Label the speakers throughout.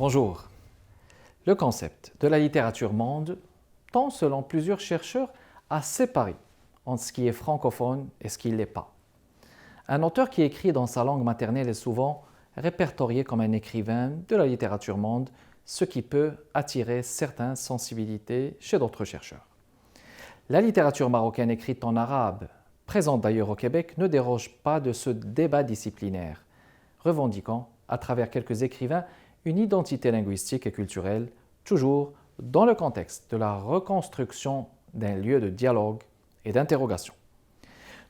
Speaker 1: Bonjour. Le concept de la littérature monde tend, selon plusieurs chercheurs, à séparer entre ce qui est francophone et ce qui ne l'est pas. Un auteur qui écrit dans sa langue maternelle est souvent répertorié comme un écrivain de la littérature monde, ce qui peut attirer certaines sensibilités chez d'autres chercheurs. La littérature marocaine écrite en arabe, présente d'ailleurs au Québec, ne déroge pas de ce débat disciplinaire, revendiquant, à travers quelques écrivains, une identité linguistique et culturelle, toujours dans le contexte de la reconstruction d'un lieu de dialogue et d'interrogation.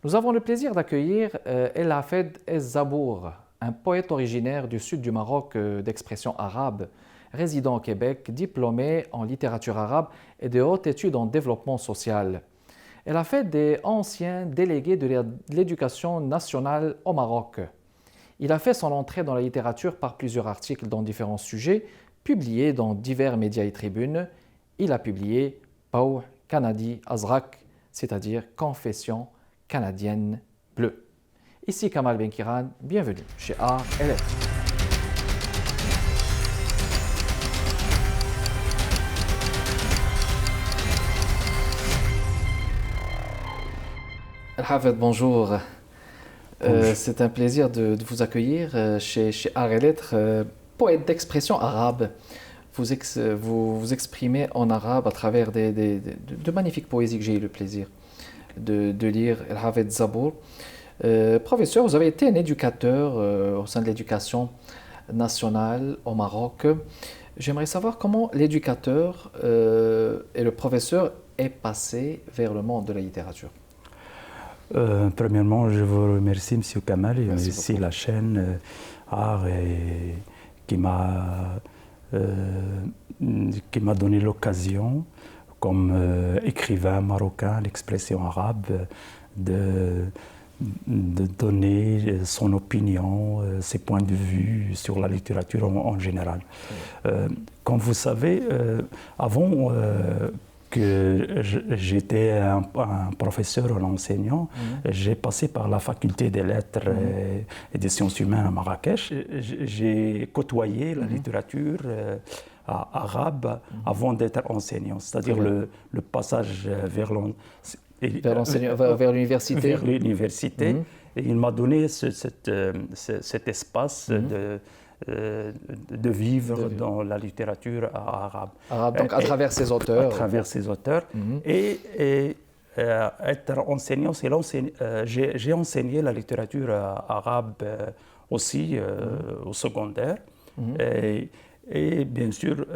Speaker 1: Nous avons le plaisir d'accueillir El Hafed Ez-Zabour, un poète originaire du sud du Maroc d'expression arabe, résident au Québec, diplômé en littérature arabe et de hautes études en développement social. El Hafed est ancien délégué de l'éducation nationale au Maroc. Il a fait son entrée dans la littérature par plusieurs articles dans différents sujets, publiés dans divers médias et tribunes. Il a publié Pawh Kanadi Azrak, c'est-à-dire Confession canadienne bleue. Ici Kamal Benkiran, bienvenue chez Art et Lettres. El Hafed, bonjour. C'est un plaisir de vous accueillir chez Art et Lettres, poète d'expression arabe. Vous exprimez en arabe à travers de magnifiques poésies que j'ai eu le plaisir de lire. El Hafed Zabour. Professeur, vous avez été un éducateur au sein de l'éducation nationale au Maroc. J'aimerais savoir comment l'éducateur et le professeur est passé vers le monde de la littérature.
Speaker 2: Premièrement, je vous remercie, M. Kamal, et merci la chaîne Art qui m'a donné l'occasion, comme écrivain marocain, l'expression arabe, de donner son opinion, ses points de vue sur la littérature en général. Comme vous savez, avant que j'étais un professeur, un enseignant, j'ai passé par la faculté des lettres et des sciences humaines à Marrakech. J'ai côtoyé la littérature arabe avant d'être enseignant, c'est-à-dire le passage vers
Speaker 1: l'université.
Speaker 2: Vers l'université. Et il m'a donné cet espace de vivre dans la littérature arabe.
Speaker 1: Donc à travers ses auteurs.
Speaker 2: À travers ses auteurs. Et être enseignant, j'ai enseigné la littérature arabe aussi au secondaire. Et bien sûr,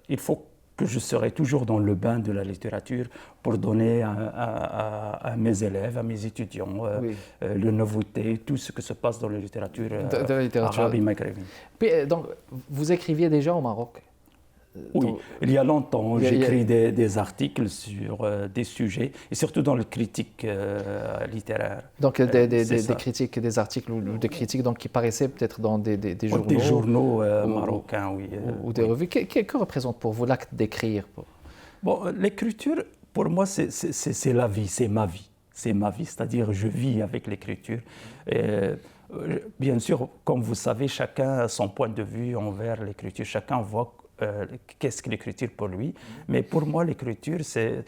Speaker 2: il faut que je serai toujours dans le bain de la littérature pour donner à mes élèves, à mes étudiants, les nouveautés, tout ce qui se passe dans la littérature, arabe et maghrébine.
Speaker 1: Donc, vous écriviez déjà au Maroc?
Speaker 2: Oui, il y a longtemps, j'écris des articles sur des sujets, et surtout dans le critique littéraire.
Speaker 1: Donc des critiques, des articles ou des critiques donc, qui paraissaient peut-être dans des journaux?
Speaker 2: Des journaux marocains, oui.
Speaker 1: Ou des revues. Que représente pour vous l'acte d'écrire?
Speaker 2: Bon, l'écriture, pour moi, c'est la vie, c'est ma vie. C'est ma vie, c'est-à-dire je vis avec l'écriture. Bien sûr, comme vous savez, chacun a son point de vue envers l'écriture. Chacun voit qu'est-ce que l'écriture pour lui. Mais pour moi, l'écriture, c'est,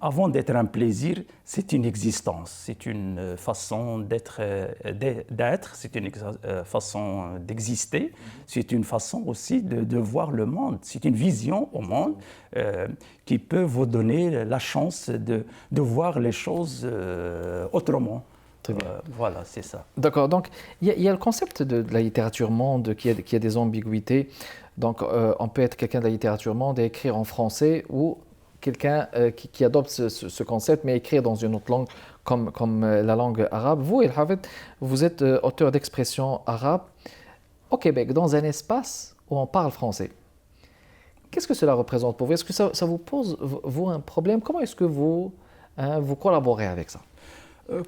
Speaker 2: avant d'être un plaisir, c'est une existence, c'est une façon d'être, c'est une façon d'exister, c'est une façon aussi de voir le monde, c'est une vision au monde qui peut vous donner la chance de voir les choses autrement. Voilà, c'est ça.
Speaker 1: D'accord, donc il y a le concept de la littérature monde qui a des ambiguïtés. Donc on peut être quelqu'un de la littérature monde et écrire en français ou quelqu'un qui adopte ce concept mais écrire dans une autre langue comme la langue arabe. Vous, El Hafed, vous êtes auteur d'expression arabe au Québec, dans un espace où on parle français. Qu'est-ce que cela représente pour vous? Est-ce que ça vous pose, vous, un problème? Comment est-ce que vous collaborez avec ça?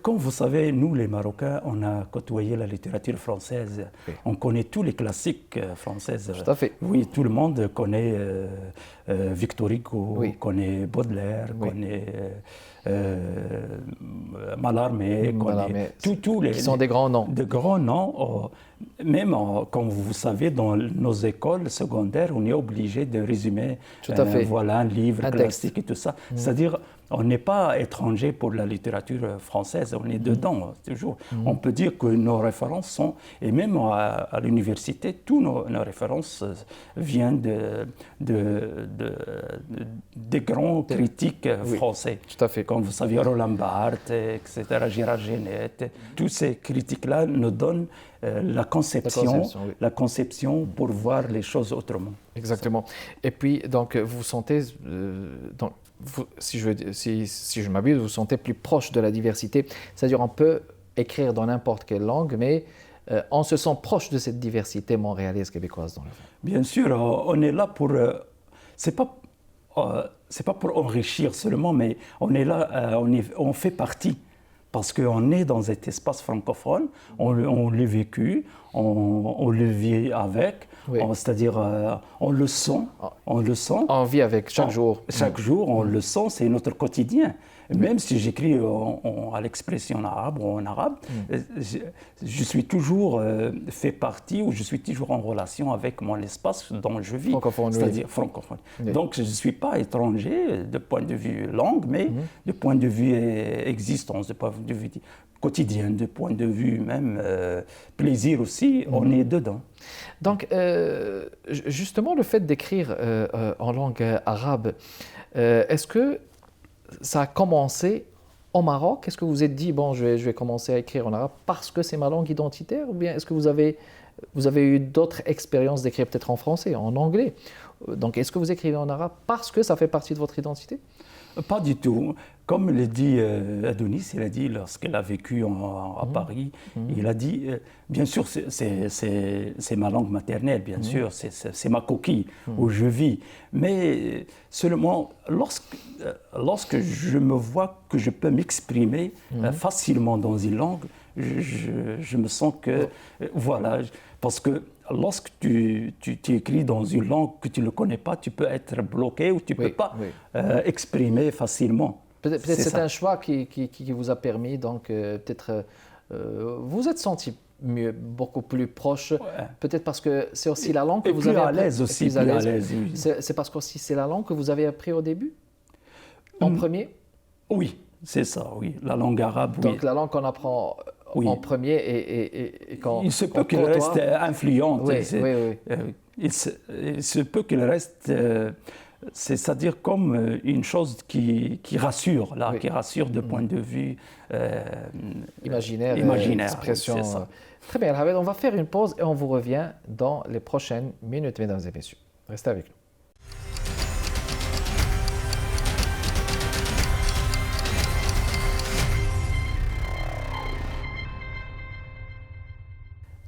Speaker 2: Comme vous savez, nous les Marocains, on a côtoyé la littérature française. Oui. On connaît tous les classiques françaises.
Speaker 1: Tout à fait.
Speaker 2: Oui, tout le monde connaît Victor Hugo, connaît Baudelaire, connaît Mallarmé, tous les
Speaker 1: qui sont des grands noms.
Speaker 2: De grands noms. Même, comme vous savez, dans nos écoles secondaires, on est obligé de résumer voilà, un livre classique et tout ça. C'est-à-dire, on n'est pas étranger pour la littérature française, on est dedans toujours. On peut dire que nos références sont, et même à l'université, tous nos références viennent des grands critiques français.
Speaker 1: Tout à fait.
Speaker 2: Comme vous savez, Roland Barthes, etc., Gérard Genette, tous ces critiques-là nous donnent la conception pour voir les choses autrement.
Speaker 1: Exactement. Et puis, donc, vous sentez, si je m'abuse, vous sentez plus proche de la diversité. C'est-à-dire, on peut écrire dans n'importe quelle langue, mais on se sent proche de cette diversité montréalaise, québécoise.
Speaker 2: Bien sûr, on est là pour... c'est pas pour enrichir seulement, mais on est là, on fait partie. Parce qu'on est dans cet espace francophone, on l'a vécu, on le vit avec, c'est-à-dire on le sent.
Speaker 1: On vit avec chaque jour.
Speaker 2: Chaque jour, on le sent, c'est notre quotidien. Même si j'écris à l'expression arabe ou en arabe, je suis toujours fait partie ou je suis toujours en relation avec mon espace dont je vis, c'est-à-dire francophone. Oui. Donc je ne suis pas étranger de point de vue langue, mais de point de vue existence, de point de vue quotidien, de point de vue même plaisir aussi, on est dedans.
Speaker 1: Donc justement, le fait d'écrire en langue arabe, est-ce que ça a commencé au Maroc? Est-ce que vous vous êtes dit, bon, je vais commencer à écrire en arabe parce que c'est ma langue identitaire? Ou bien est-ce que vous avez eu d'autres expériences d'écrire peut-être en français, en anglais? Donc, est-ce que vous écrivez en arabe parce que ça fait partie de votre identité?
Speaker 2: Pas du tout. Comme l'a dit Adonis, il a dit lorsqu'il a vécu à Paris, il a dit, bien sûr, c'est ma langue maternelle, bien sûr, c'est ma coquille où je vis. Mais seulement lorsque je me vois que je peux m'exprimer facilement dans une langue, je me sens que, voilà, parce que lorsque tu écris dans une langue que tu ne connais pas, tu peux être bloqué ou tu ne peux pas exprimer facilement.
Speaker 1: Peut-être c'est un choix qui vous a permis, donc peut-être vous êtes senti mieux, beaucoup plus proche, peut-être parce que c'est aussi la langue que vous avez appris.
Speaker 2: À l'aise aussi, plus à l'aise, oui.
Speaker 1: C'est parce que aussi c'est la langue que vous avez appris au début, en premier?
Speaker 2: Oui, c'est ça, oui, la langue arabe.
Speaker 1: Donc la langue qu'on apprend en premier et quand
Speaker 2: il se peut qu'elle reste influente. Il se peut qu'elle reste... c'est-à-dire comme une chose qui rassure, là, qui rassure de point de vue
Speaker 1: imaginaire, expression. Très bien, Alhabed, on va faire une pause et on vous revient dans les prochaines minutes, mesdames et messieurs. Restez avec nous.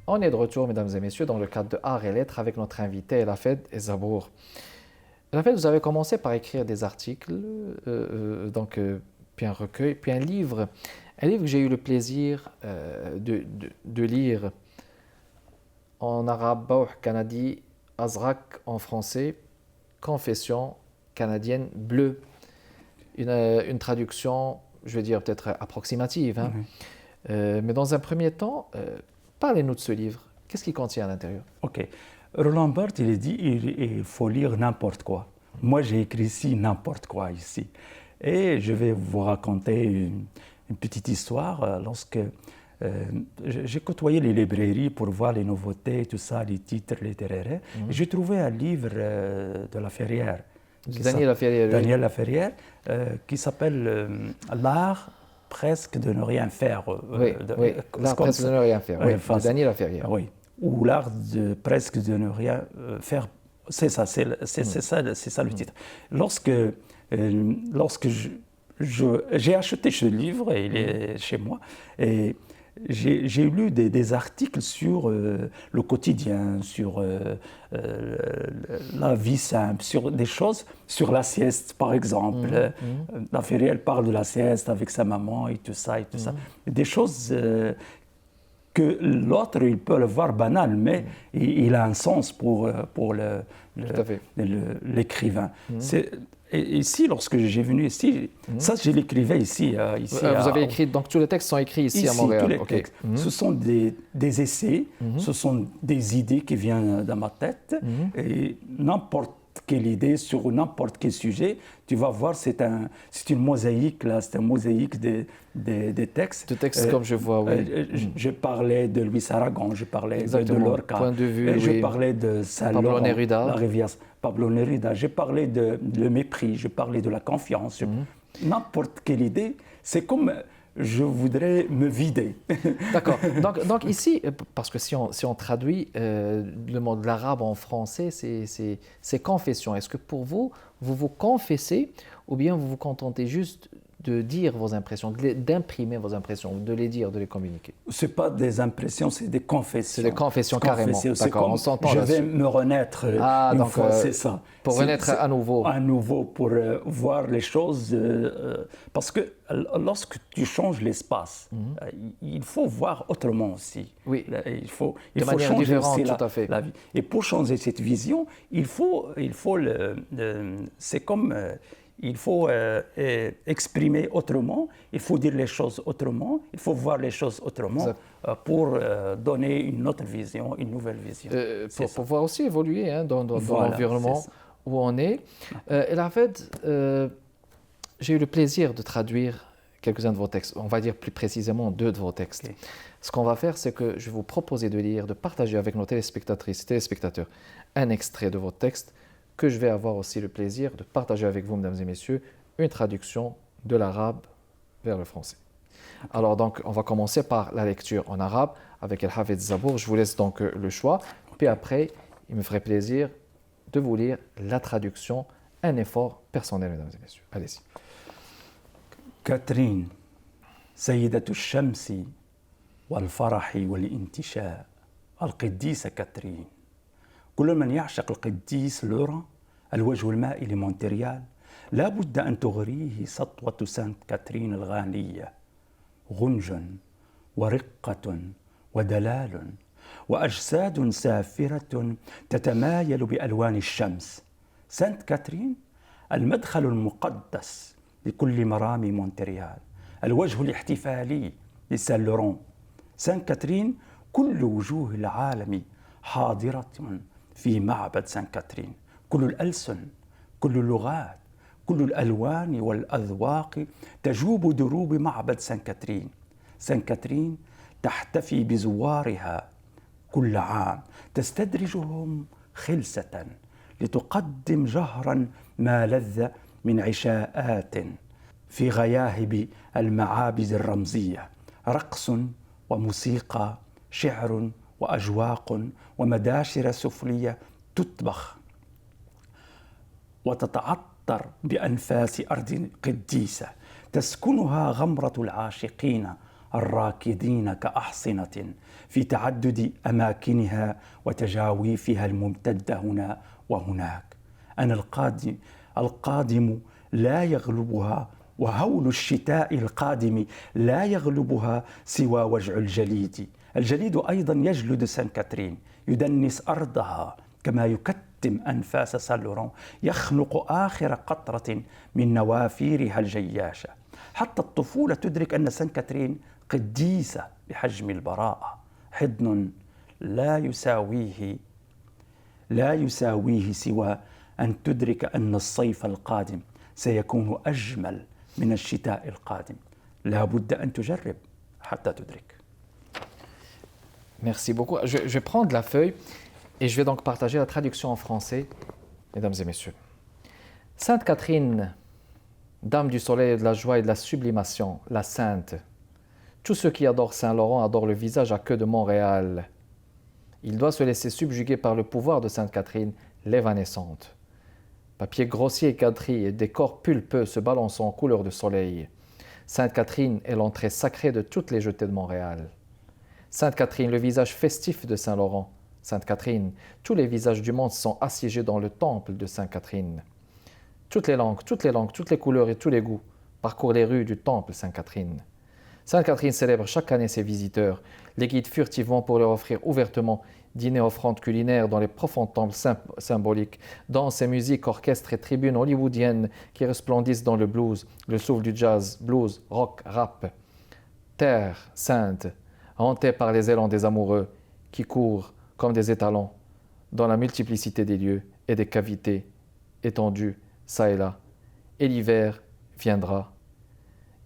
Speaker 1: On est de retour, mesdames et messieurs, dans le cadre de Art et Lettres avec notre invité, Elhafed Zabour. Elhafed, vous avez commencé par écrire des articles, puis un recueil, puis un livre que j'ai eu le plaisir de lire en arabe, Bawh Kanadi, Azrak en français, Confession canadienne bleue. Une traduction, je vais dire peut-être approximative, hein. Mais dans un premier temps, parlez-nous de ce livre. Qu'est-ce qu'il contient à l'intérieur?
Speaker 2: Ok. Roland Barthes, il a dit il faut lire n'importe quoi. Moi, j'ai écrit ici n'importe quoi ici. Et je vais vous raconter une petite histoire. Lorsque j'ai côtoyé les librairies pour voir les nouveautés, tout ça, les titres littéraires, j'ai trouvé un livre de Laferrière.
Speaker 1: Daniel Laferrière.
Speaker 2: Daniel Laferrière, qui s'appelle L'art presque de ne rien faire.
Speaker 1: L'art presque de ne rien faire, de Daniel Laferrière.
Speaker 2: Oui, ou l'art de presque de ne rien faire. C'est ça, c'est ça le titre. Lorsque j'ai acheté ce livre, et il est chez moi, et j'ai lu des articles sur le quotidien, sur la vie simple, sur des choses, sur la sieste par exemple. Laferrière parle de la sieste avec sa maman et tout ça. Des choses que l'autre, il peut le voir banal, mais il a un sens pour l'écrivain. Et ici, lorsque j'ai venu ici, ça, je l'écrivais ici.
Speaker 1: Vous avez écrit, donc tous les textes sont écrits ici à Montréal.
Speaker 2: Tous les textes. Ce sont des essais, ce sont des idées qui viennent dans ma tête. Et n'importe quelle idée sur n'importe quel sujet, tu vas voir, c'est une mosaïque, là, c'est un mosaïque des textes.
Speaker 1: De textes comme je vois, oui.
Speaker 2: Je parlais de Luis Aragon, je parlais de Lorca,
Speaker 1: point de vue,
Speaker 2: je parlais de
Speaker 1: Pablo Neruda.
Speaker 2: La Rivière, Pablo Neruda, j'ai parlé de le mépris, je parlais de la confiance. N'importe quelle idée, c'est comme je voudrais me vider.
Speaker 1: D'accord. Donc ici, parce que si on traduit le mot de l'arabe en français, c'est confession. Est-ce que pour vous, vous vous confessez ou bien vous vous contentez juste de dire vos impressions, d'imprimer vos impressions, de les dire, de les communiquer?
Speaker 2: Ce n'est pas des impressions, c'est des confessions.
Speaker 1: C'est des confessions carrément. D'accord, on s'entend
Speaker 2: je
Speaker 1: là-dessus.
Speaker 2: vais me renaître une fois, c'est ça.
Speaker 1: Pour renaître à nouveau.
Speaker 2: À nouveau, pour voir les choses. Parce que lorsque tu changes l'espace, il faut voir autrement aussi.
Speaker 1: Oui,
Speaker 2: il faut
Speaker 1: manière
Speaker 2: changer
Speaker 1: différente,
Speaker 2: aussi
Speaker 1: tout à fait.
Speaker 2: la vie. Et pour changer cette vision, il faut c'est comme... il faut exprimer autrement, il faut dire les choses autrement, il faut voir les choses autrement pour donner une autre vision, une nouvelle vision.
Speaker 1: Pour pouvoir aussi évoluer dans l'environnement où on est. El Hafed, j'ai eu le plaisir de traduire quelques-uns de vos textes, on va dire plus précisément 2 de vos textes. Okay. Ce qu'on va faire, c'est que je vais vous proposer de lire, de partager avec nos téléspectatrices et téléspectateurs un extrait de votre texte, que je vais avoir aussi le plaisir de partager avec vous, mesdames et messieurs, une traduction de l'arabe vers le français. Okay. Alors donc, on va commencer par la lecture en arabe avec El Hafed Zabour. Je vous laisse donc le choix. Puis après, il me ferait plaisir de vous lire la traduction, un effort personnel, mesdames et messieurs. Allez-y.
Speaker 2: كاترين سيدة الشمس والفرح والانتشاء القديسة كاترين. كل من يعشق القديس لوران الوجه المائي لمونتريال لا بد أن تغريه سطوة سانت كاترين الغانية، غنج ورقة ودلال وأجساد سافرة تتمايل بألوان الشمس. سانت كاترين المدخل المقدس لكل مرامي مونتريال، الوجه الاحتفالي لسان لوران. سانت كاترين كل وجوه العالم حاضرة في معبد سان كاترين، كل الألسن، كل اللغات، كل الألوان والأذواق تجوب دروب معبد سان كاترين. سان كاترين تحتفي بزوارها كل عام، تستدرجهم خلسة لتقدم جهرا ما لذ من عشاءات في غياهب المعابد الرمزية، رقص وموسيقى، شعر وأجواق ومداشر سفلية تطبخ وتتعطر بأنفاس أرض قديسة تسكنها غمرة العاشقين الراكدين كأحصنة في تعدد أماكنها وتجاويفها الممتدة هنا وهناك. أنا القادم لا يغلبها، وهول الشتاء القادم لا يغلبها سوى وجع الجليد. الجليد أيضا يجلد سان كاترين، يدنس أرضها كما يكتم أنفاس سان لوران، يخنق آخر قطرة من نوافيرها الجياشة. حتى الطفولة تدرك أن سان كاترين قديسة بحجم البراءة، حضن لا يساويه سوى أن تدرك أن الصيف القادم سيكون أجمل من الشتاء القادم. لا بد أن تجرب حتى تدرك.
Speaker 1: Merci beaucoup. Je vais prendre la feuille et je vais donc partager la traduction en français, mesdames et messieurs. Sainte Catherine, dame du soleil, de la joie et de la sublimation, la sainte. Tous ceux qui adorent Saint-Laurent adorent le visage à queue de Montréal. Il doit se laisser subjuguer par le pouvoir de Sainte Catherine, l'évanescente. Papier grossier et quadrillé, décor pulpeux se balançant en couleur de soleil. Sainte Catherine est l'entrée sacrée de toutes les jetées de Montréal. Sainte Catherine, le visage festif de Saint-Laurent. Sainte Catherine, tous les visages du monde sont assiégés dans le temple de Sainte Catherine. Toutes les langues, toutes les couleurs et tous les goûts parcourent les rues du temple Sainte Catherine. Sainte Catherine célèbre chaque année ses visiteurs, les guide furtivement pour leur offrir ouvertement dîners, offrandes culinaires dans les profonds temples symboliques, danses et musiques, orchestres et tribunes hollywoodiennes qui resplendissent dans le blues, le souffle du jazz, blues, rock, rap. Terre sainte, hantée par les élans des amoureux qui courent comme des étalons dans la multiplicité des lieux et des cavités étendues çà et là. Et l'hiver viendra.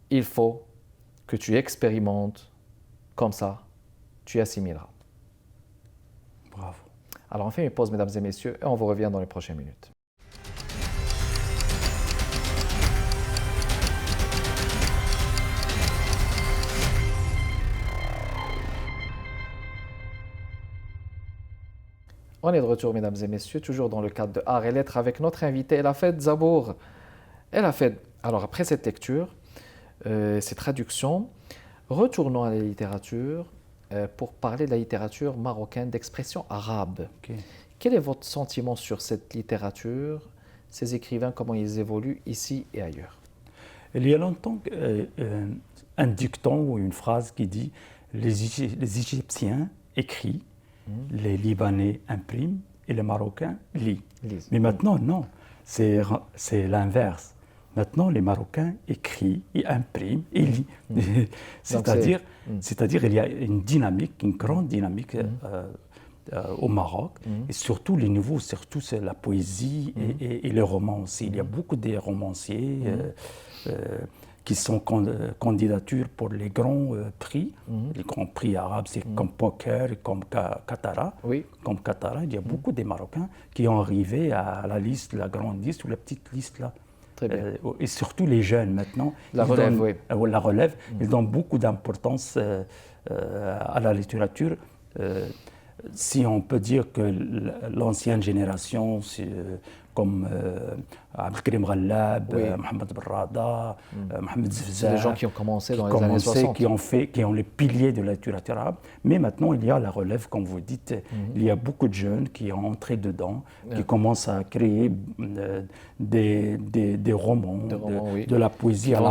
Speaker 1: Il faut que tu expérimentes, comme ça, tu assimileras.
Speaker 2: Bravo.
Speaker 1: Alors on fait une pause, mesdames et messieurs, et on vous revient dans les prochaines minutes. On est de retour, mesdames et messieurs, toujours dans le cadre de Art et Lettres avec notre invité Elafed Zabour. Elafed, alors après cette lecture, ces traductions, retournons à la littérature pour parler de la littérature marocaine d'expression arabe.
Speaker 2: Okay.
Speaker 1: Quel est votre sentiment sur cette littérature, ces écrivains, comment ils évoluent ici et ailleurs?
Speaker 2: Il y a longtemps un dicton ou une phrase qui dit les Égyptiens écrivent, les Libanais impriment et les Marocains lisent. Mais maintenant, non, c'est l'inverse. Maintenant, les Marocains écrivent, ils impriment et lisent. C'est-à-dire il y a une dynamique, une grande dynamique au Maroc. Et surtout, les nouveaux, surtout c'est la poésie et les romans aussi. Il y a beaucoup de romanciers qui sont candidatures pour les grands prix, les grands prix arabes, c'est comme Poker, comme Katara.
Speaker 1: Oui.
Speaker 2: Comme Katara, il y a beaucoup de Marocains qui ont arrivé à la liste, la grande liste ou la petite liste là.
Speaker 1: Très bien.
Speaker 2: Et surtout les jeunes maintenant.
Speaker 1: La relève, oui.
Speaker 2: La relève, ils donnent beaucoup d'importance à la littérature. Si on peut dire que l'ancienne génération, comme Abdelkrim Ghallab, Mohamed Berrada, Mohamed Zefzaf,
Speaker 1: c'est des gens qui ont commencé dans les années 60.
Speaker 2: qui ont les piliers de la littérature arabe. Mais maintenant, il y a la relève, comme vous dites. Il y a beaucoup de jeunes qui ont entré dedans, qui commencent à créer des romans, de la poésie à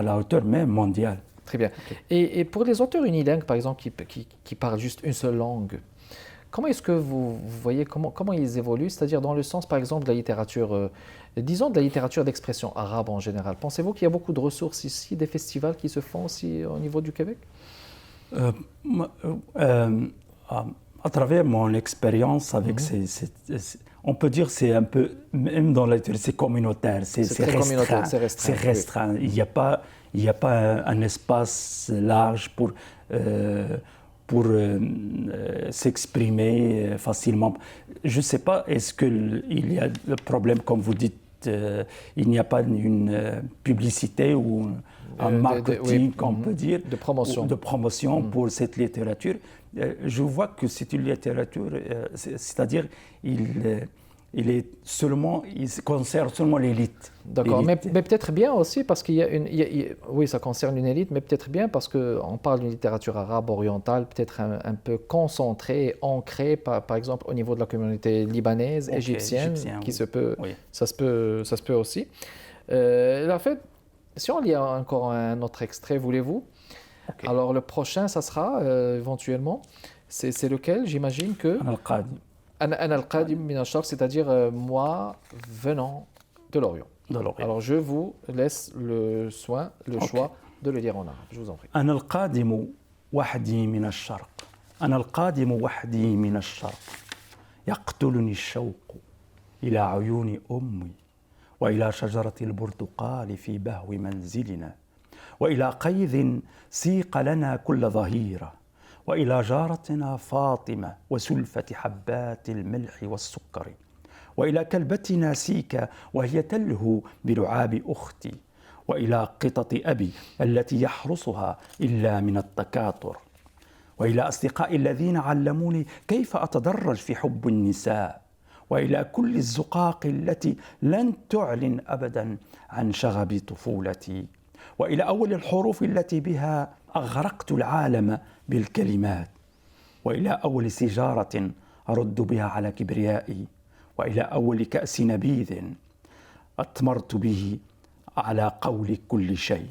Speaker 2: la hauteur même mondiale.
Speaker 1: Très bien. Et pour les auteurs unilingues, par exemple, qui parlent juste une seule langue, comment est-ce que vous voyez comment ils évoluent? C'est-à-dire dans le sens, par exemple, de la littérature, disons de la littérature d'expression arabe en général. Pensez-vous qu'il y a beaucoup de ressources ici, des festivals qui se font aussi au niveau du Québec?
Speaker 2: À travers mon expérience avec on peut dire c'est un peu, même dans la littérature, c'est communautaire, c'est restreint. C'est restreint. Oui. Il n'y a pas un espace large pour s'exprimer facilement. Je ne sais pas, est-ce qu'il y a le problème, comme vous dites, il n'y a pas une publicité ou un marketing, on peut dire,
Speaker 1: de promotion
Speaker 2: pour cette littérature. Je vois que c'est une littérature, c'est-à-dire il concerne seulement l'élite.
Speaker 1: D'accord, mais peut-être bien aussi parce qu'il y a oui, ça concerne une élite, mais peut-être bien parce qu'on parle d'une littérature arabe orientale, peut-être un peu concentrée, ancrée, par exemple, au niveau de la communauté libanaise, égyptienne, qui se peut, ça se peut aussi. En fait, si on lit encore un autre extrait, voulez-vous? Okay. Alors le prochain, ça sera éventuellement, c'est lequel? J'imagine que Ana al-Qadim min al-Sharq, c'est-à-dire moi venant de l'Orient. Alors je vous laisse le choix de le dire en arabe. Je vous en prie.
Speaker 2: Ana al-Qadim wahdi min al-Sharq. Ana al-Qadim wahdi min al-Sharq. Yaqtuluni al-shawq ila ayuni ummi wa ila shajarati al-burtuqal fi bahwi manzilina. وإلى قيظ سيق لنا كل ظهيرة وإلى جارتنا فاطمة وسلفة حبات الملح والسكر وإلى كلبتنا سيكا وهي تلهو بلعاب أختي وإلى قطط أبي التي يحرسها إلا من التكاثر وإلى أصدقائي الذين علموني كيف أتدرج في حب النساء وإلى كل الزقاق التي لن تعلن أبدا عن شغب طفولتي وإلى أول الحروف التي بها أغرقت العالم بالكلمات وإلى أول سيجارة أرد بها على كبريائي وإلى أول كأس نبيذ أطمرت به على قول كل شيء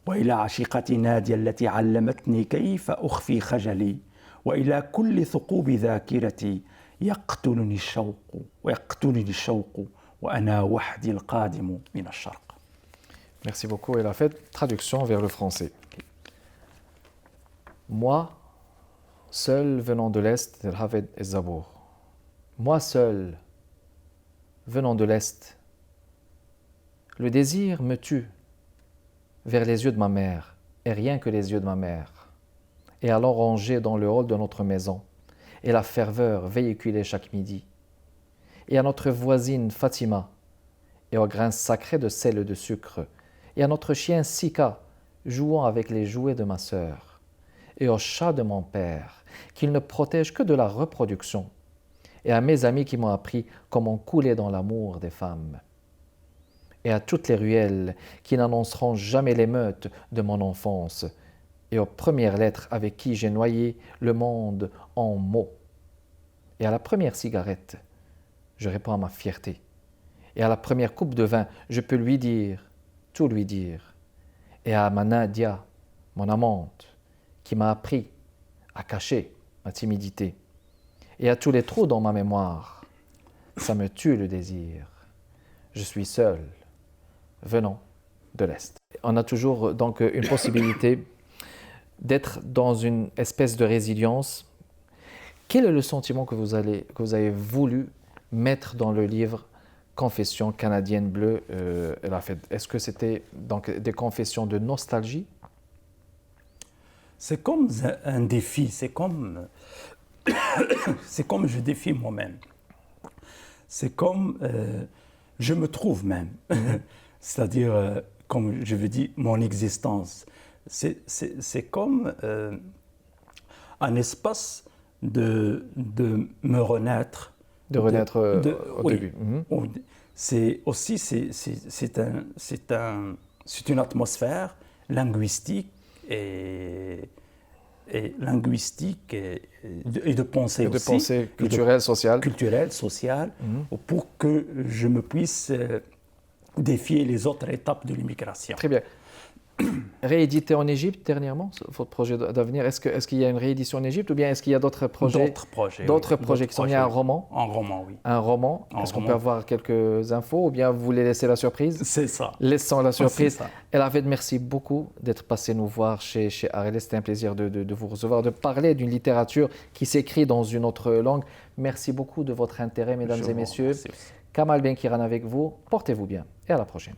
Speaker 2: وإلى عشيقتي نادية التي علمتني كيف أخفي خجلي وإلى كل ثقوب ذاكرتي يقتلني الشوق وأنا وحدي القادم من الشرق.
Speaker 1: Merci beaucoup. Et la fête, traduction vers le français. Moi, seul venant de l'Est, El Hafed et Zabour. Moi seul, venant de l'Est, le désir me tue vers les yeux de ma mère, et rien que les yeux de ma mère. Et alors rangé dans le hall de notre maison, et la ferveur véhiculée chaque midi. Et à notre voisine Fatima, et au grain sacré de sel et de sucre, et à notre chien Sika, jouant avec les jouets de ma sœur, et au chat de mon père, qu'il ne protège que de la reproduction, et à mes amis qui m'ont appris comment couler dans l'amour des femmes, et à toutes les ruelles qui n'annonceront jamais l'émeute de mon enfance, et aux premières lettres avec qui j'ai noyé le monde en mots, et à la première cigarette, je réponds à ma fierté, et à la première coupe de vin, je peux lui dire, tout lui dire, et à ma Nadia, mon amante, qui m'a appris à cacher ma timidité, et à tous les trous dans ma mémoire, ça me tue le désir. Je suis seul, venant de l'Est. On a toujours donc une possibilité d'être dans une espèce de résilience. Quel est le sentiment que vous avez voulu mettre dans le livre Confessions canadiennes bleues, est-ce que c'était donc des confessions de nostalgie?
Speaker 2: C'est comme un défi, c'est comme je défie moi-même. C'est comme je me trouve même, c'est-à-dire, comme je veux dire, mon existence. C'est comme un espace de me renaître.
Speaker 1: De renaître au
Speaker 2: oui.
Speaker 1: début.
Speaker 2: C'est aussi une atmosphère linguistique et de pensée
Speaker 1: de
Speaker 2: aussi.
Speaker 1: Pensée culturelle, sociale.
Speaker 2: Culturelle, sociale, pour que je me puisse défier les autres étapes de l'immigration.
Speaker 1: Très bien. Réédité en Égypte dernièrement, votre projet d'avenir, est-ce qu'il y a une réédition en Égypte ou bien est-ce qu'il y a d'autres projets? D'autres projets qui sont liés à un roman?
Speaker 2: Un roman, oui.
Speaker 1: Un roman. Est-ce qu'on peut avoir quelques infos ou bien vous voulez laisser la surprise?
Speaker 2: C'est ça.
Speaker 1: Laissons la surprise.
Speaker 2: Ça.
Speaker 1: El Hafed, merci beaucoup d'être passé nous voir chez Arélès. C'était un plaisir de vous recevoir, de parler d'une littérature qui s'écrit dans une autre langue. Merci beaucoup de votre intérêt, mesdames et messieurs. Kamal Benkiran avec vous. Portez-vous bien et à la prochaine.